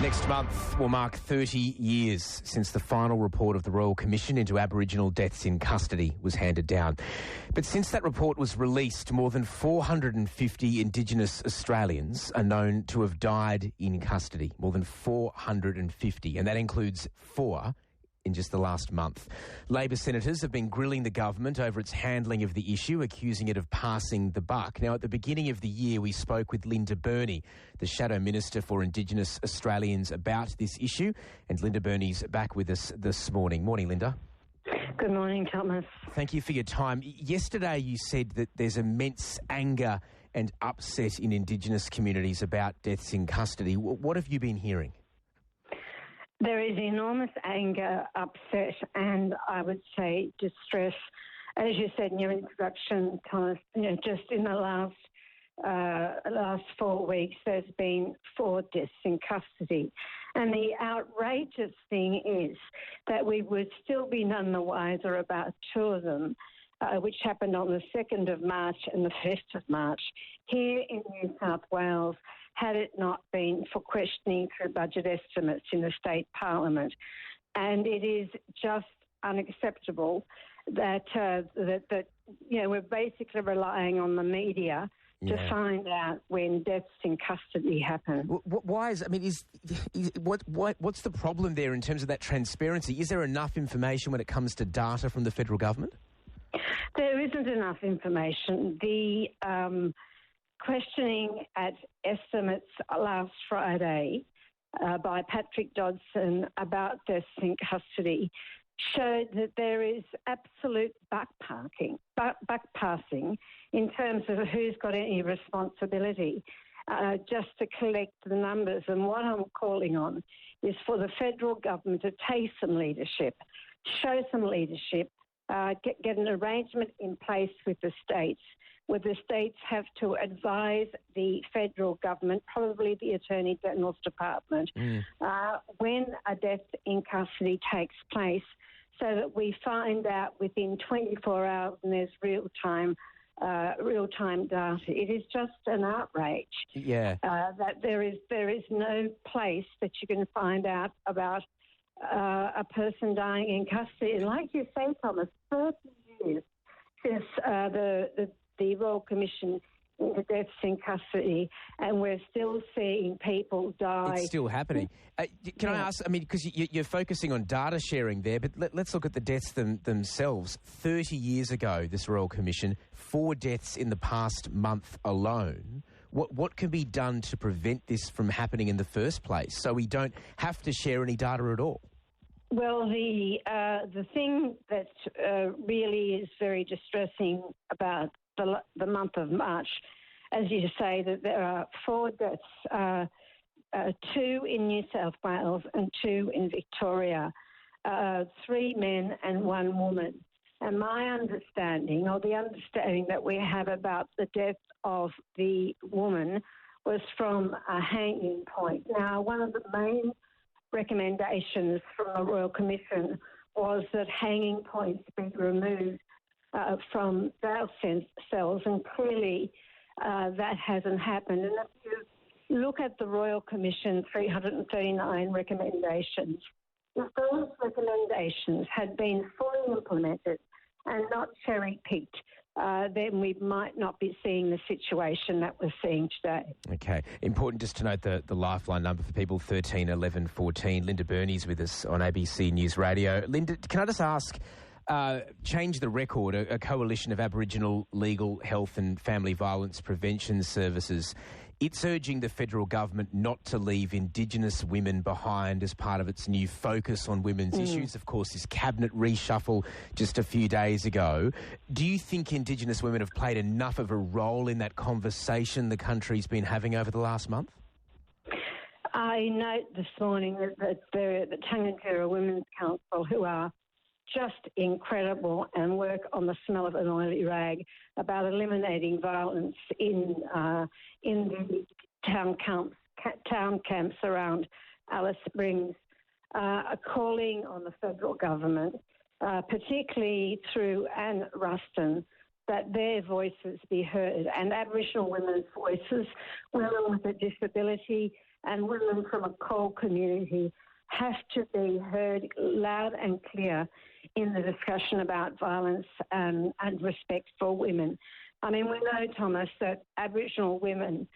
Next month will mark 30 years since the final report of the Royal Commission into Aboriginal deaths in custody was handed down. But since that report was released, more than 450 Indigenous Australians are known to have died in custody. More than 450, and that includes 4 in just the last month. Labor senators have been grilling the government over its handling of the issue, accusing it of passing the buck. Now, at the beginning of the year, we spoke with Burney, the Shadow Minister for Indigenous Australians, about this issue, and Burney's back with us this morning. Morning, Linda. Good morning, Thomas. Thank you for your time. Yesterday you said that there's immense anger and upset in Indigenous communities about deaths in custody. What have you been hearing? There is enormous anger, upset, and I would say distress. As you said in your introduction, Thomas, just in the last 4 weeks, there's been 4 deaths in custody. And the outrageous thing is that we would still be none the wiser about 2 of them, which happened on the 2nd of March and the 1st of March here in New South Wales, had it not been for questioning through budget estimates in the state parliament. And it is just unacceptable that we're basically relying on the media to find out when deaths in custody happen. Why is? I mean, what's the problem there in terms of that transparency? Is there enough information when it comes to data from the federal government? There isn't enough information. The questioning at estimates last Friday by Patrick Dodson about deaths in custody showed that there is absolute buck-passing in terms of who's got any responsibility just to collect the numbers. And what I'm calling on is for the federal government to take some leadership, show some leadership, get an arrangement in place with the states, where the states have to advise the federal government, probably the Attorney General's Department, when a death in custody takes place, so that we find out within 24 hours and there's real-time data. It is just an outrage that there is no place that you can find out about a person dying in custody. And like you say, Thomas, 30 years since the Royal Commission into deaths in custody, and we're still seeing people die. It's still happening. Can I ask, I mean, because you're focusing on data sharing there, but let's look at the deaths themselves. 30 years ago, this Royal Commission, 4 deaths in the past month alone. What can be done to prevent this from happening in the first place, so we don't have to share any data at all? Well, the thing that really is very distressing about the month of March, as you say, that there are 4 deaths, 2 in New South Wales and 2 in Victoria, 3 men and 1 woman. And my understanding, or the understanding that we have about the death of the woman, was from a hanging point. Now, one of the main recommendations from the Royal Commission was that hanging points be removed from jail cells, and clearly that hasn't happened. And if you look at the Royal Commission 339 recommendations, if those recommendations had been fully implemented and not cherry-picked, then we might not be seeing the situation that we're seeing today. Okay. Important just to note the lifeline number for people, 13 11 14. Linda Burney's with us on ABC News Radio. Linda, can I just ask, Change the Record, a coalition of Aboriginal legal, health and family violence prevention services, it's urging the federal government not to leave Indigenous women behind as part of its new focus on women's issues. Of course, this cabinet reshuffle just a few days ago. Do you think Indigenous women have played enough of a role in that conversation the country's been having over the last month? I note this morning that the Tangatera Women's Council, who are just incredible and work on the smell of an oily rag about eliminating violence in the town camps around Alice Springs, are calling on the federal government, particularly through Anne Ruston, that their voices be heard, and Aboriginal women's voices, women with a disability and women from a coal community have to be heard loud and clear in the discussion about violence and respect for women. I mean, we know, Thomas, that Aboriginal women,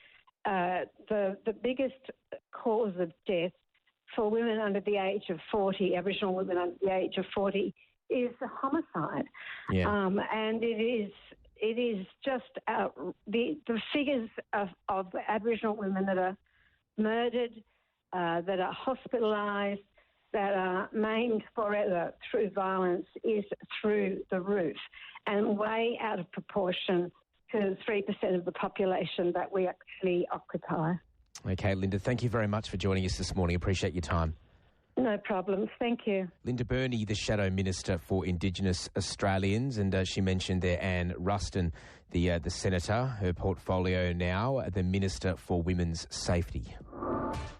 the biggest cause of death for women under the age of 40, Aboriginal women under the age of 40, is homicide. Yeah. And it is just the figures of Aboriginal women that are murdered, that are hospitalised, that are maimed forever through violence is through the roof and way out of proportion to the 3% of the population that we actually occupy. Okay, Linda, thank you very much for joining us this morning. Appreciate your time. No problems. Thank you. Linda Burney, the Shadow Minister for Indigenous Australians, and she mentioned there Anne Ruston, the Senator, her portfolio now, the Minister for Women's Safety.